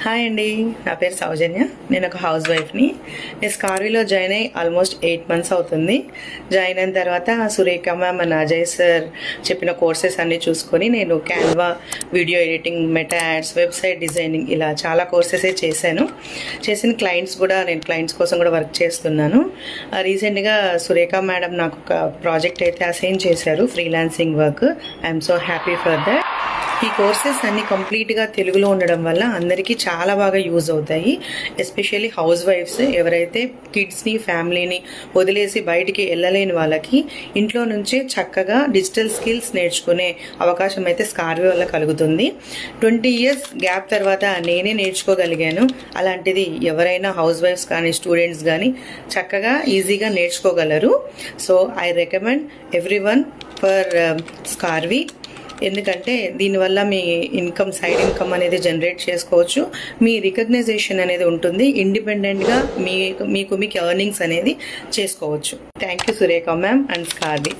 Hi అండి, నా పేరు సౌజన్య. నేను ఒక హౌస్ వైఫ్ని. నేను స్కార్వీలో జాయిన్ అయ్యి ఆల్మోస్ట్ 8 months అవుతుంది. జాయిన్ అయిన తర్వాత Surekha ma'am and Ajay sir చెప్పిన కోర్సెస్ అన్నీ చూసుకొని నేను Canva, video editing, meta ads, website designing ఇలా చాలా కోర్సెసే చేశాను. చేసిన క్లయింట్స్ కోసం కూడా వర్క్ చేస్తున్నాను. రీసెంట్గా సురేఖ మేడం నాకు ఒక ప్రాజెక్ట్ అయితే అసైన్ చేశారు, freelancing work. I'm so happy for that. ఈ కోర్సెస్ అన్ని కంప్లీట్గా తెలుగులో ఉండడం వల్ల అందరికీ చాలా బాగా యూజ్ అవుతాయి. ఎస్పెషల్లీ హౌస్ వైఫ్స్ ఎవరైతే కిడ్స్ని, ఫ్యామిలీని వదిలేసి బయటికి వెళ్ళలేని వాళ్ళకి ఇంట్లో నుంచే చక్కగా డిజిటల్ స్కిల్స్ నేర్చుకునే అవకాశం అయితే స్కార్వీ వల్ల కలుగుతుంది. 20 years గ్యాప్ తర్వాత నేనే నేర్చుకోగలిగాను. అలాంటిది ఎవరైనా హౌస్ వైఫ్స్ కానీ స్టూడెంట్స్ కానీ చక్కగా ఈజీగా నేర్చుకోగలరు. So I recommend everyone for Scarvy. ఎందుకంటే దీనివల్ల మీ సైడ్ ఇన్కమ్ అనేది జనరేట్ చేసుకోవచ్చు. మీ రికగ్నైజేషన్ అనేది ఉంటుంది. ఇండిపెండెంట్గా మీకు ఎర్నింగ్స్ అనేది చేసుకోవచ్చు. Thank you Surekha ma'am and స్కార్వీ.